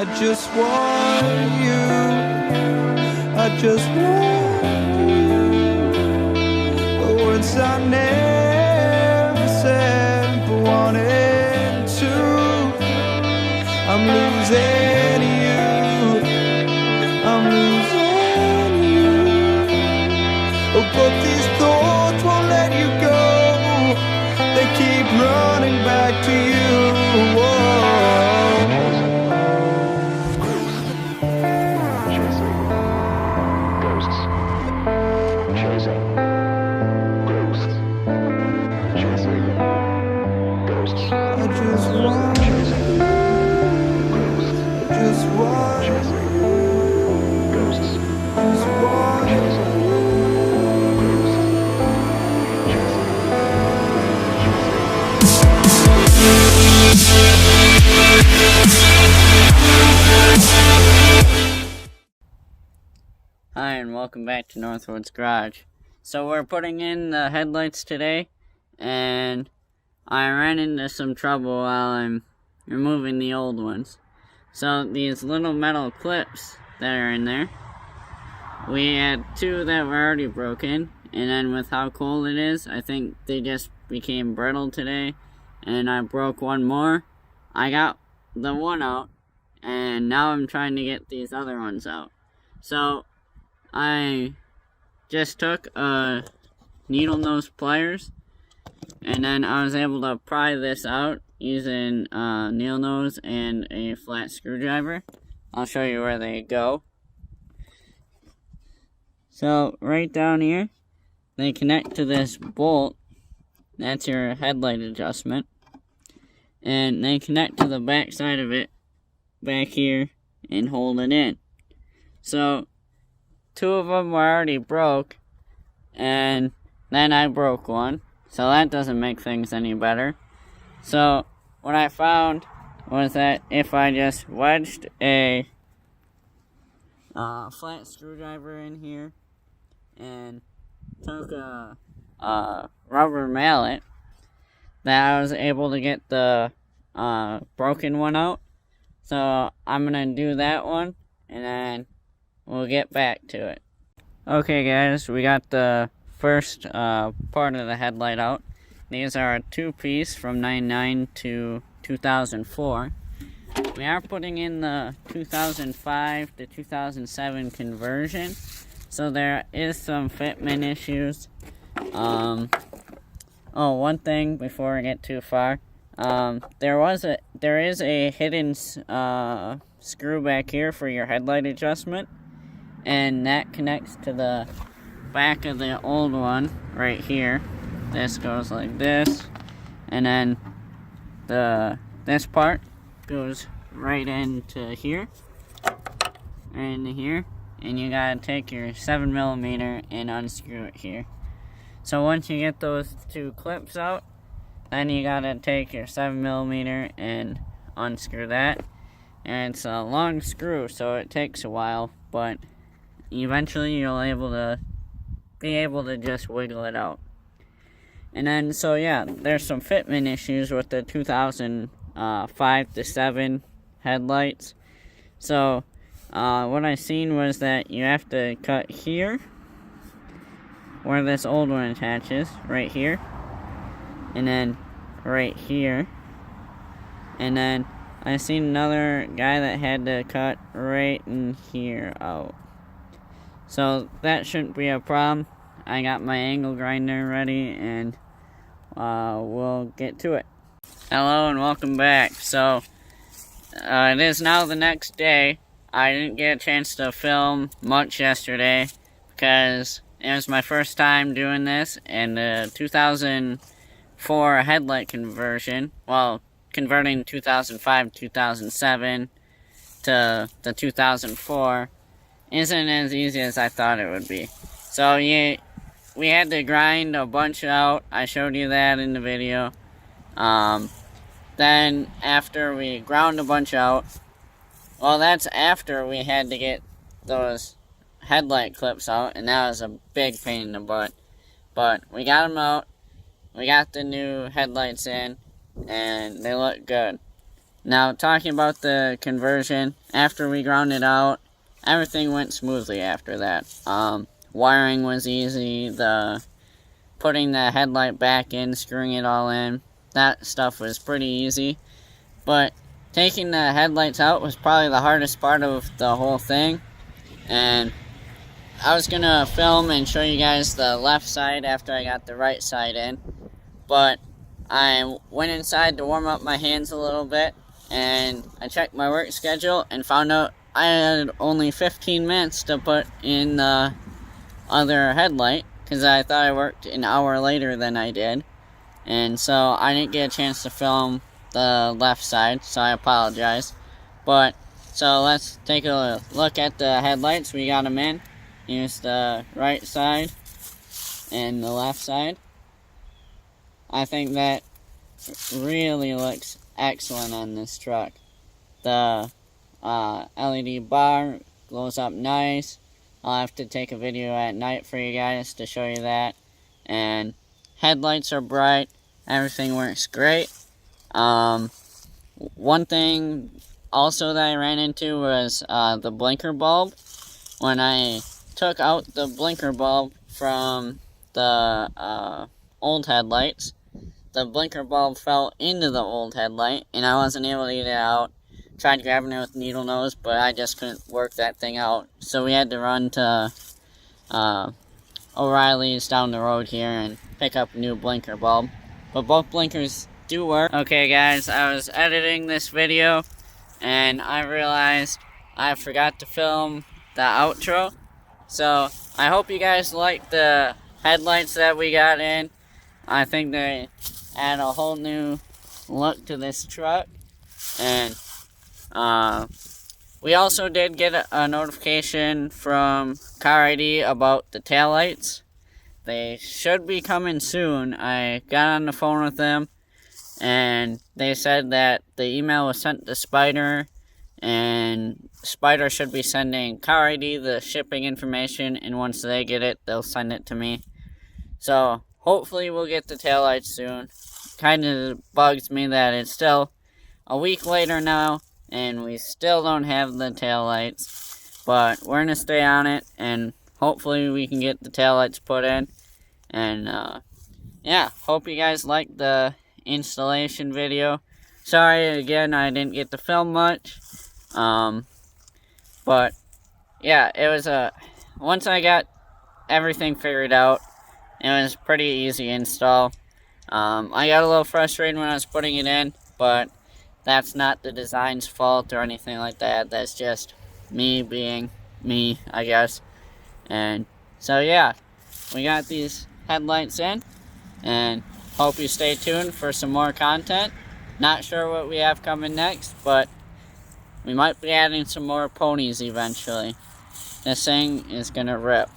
I just want you. I just want you. The words I never said but wanted to. I'm losing you. I'm losing you. Oh, but these thoughts won't let you go. They keep running back to you. Whoa. I just want you. I just want you. Just want you. Hi and welcome back to Northwood's Garage. So we're putting in the headlights today, and I ran into some trouble while I'm removing the old ones. So these little metal clips that are in there, we had two that were already broken, and then with how cold it is, I think they just became brittle today, and I broke one more. I got the one out, and now I'm trying to get these other ones out. So I just took needle nose pliers, and then I was able to pry this out using needle nose and a flat screwdriver. I'll show you where they go. So right down here, they connect to this bolt. That's your headlight adjustment. And they connect to the back side of it back here and hold it in. So two of them were already broke, and then I broke one, so that doesn't make things any better. So what I found was that if I just wedged a flat screwdriver in here and took a rubber mallet, that I was able to get the broken one out. So I'm gonna do that one, and then we'll get back to it. Okay guys, we got the first part of the headlight out. These are a two-piece from 99 to 2004. We are putting in the 2005 to 2007 conversion, so there is some fitment issues. One thing before I get too far. There is a hidden screw back here for your headlight adjustment, and that connects to the back of the old one right here. This goes like this, and then this part goes right into here, and you gotta take your 7mm and unscrew it here. So once you get those two clips out, then you gotta take your 7mm and unscrew that. And it's a long screw, so it takes a while, but eventually you'll be able to just wiggle it out. And then, so yeah, there's some fitment issues with the 2005 to 7 headlights. So what I seen was that you have to cut here where this old one attaches, right here, and then right here, and then I seen another guy that had to cut right in here out. So that shouldn't be a problem. I got my angle grinder ready, and we'll get to it. Hello and welcome back. So it is now the next day. I didn't get a chance to film much yesterday because it was my first time doing this, and the 2004 headlight conversion, well, converting 2005 2007 to the 2004 isn't as easy as I thought it would be. So we had to grind a bunch out. I showed you that in the video. Then after we ground a bunch out, well, that's after we had to get those headlight clips out, and that was a big pain in the butt. But we got them out. We got the new headlights in, and they look good. Now, talking about the conversion, after we ground it out, everything went smoothly after that. Wiring was easy, putting the headlight back in, screwing it all in, that stuff was pretty easy. But taking the headlights out was probably the hardest part of the whole thing. And I was gonna film and show you guys the left side after I got the right side in. But I went inside to warm up my hands a little bit, and I checked my work schedule and found out I had only 15 minutes to put in the other headlight, because I thought I worked an hour later than I did. And so I didn't get a chance to film the left side, so I apologize. But, so let's take a look at the headlights. We got them in. Here's the right side and the left side. I think that really looks excellent on this truck. The LED bar glows up nice. I'll have to take a video at night for you guys to show you that. And headlights are bright. Everything works great. One thing also that I ran into was the blinker bulb. When I took out the blinker bulb from the old headlights, the blinker bulb fell into the old headlight, and I wasn't able to get it out. Tried grabbing it with needle nose, but I just couldn't work that thing out. So we had to run to O'Reilly's down the road here and pick up a new blinker bulb. But both blinkers do work. Okay guys, I was editing this video, and I realized I forgot to film the outro. So I hope you guys like the headlights that we got in. I think they add a whole new look to this truck. And we also did get a notification from Car ID about the taillights. They should be coming soon. I got on the phone with them, and they said that the email was sent to Spider, and Spider should be sending Car ID the shipping information, and once they get it, they'll send it to me. So hopefully we'll get the taillights soon. Kind of bugs me that it's still a week later now, and we still don't have the taillights. But we're going to stay on it, and hopefully we can get the taillights put in. And, yeah, hope you guys liked the installation video. Sorry, again, I didn't get to film much. But, yeah, it was once I got everything figured out, it was pretty easy install. I got a little frustrated when I was putting it in, but that's not the design's fault or anything like that. That's just me being me, I guess. And so yeah, we got these headlights in, and hope you stay tuned for some more content. Not sure what we have coming next, but we might be adding some more ponies eventually. This thing is gonna rip.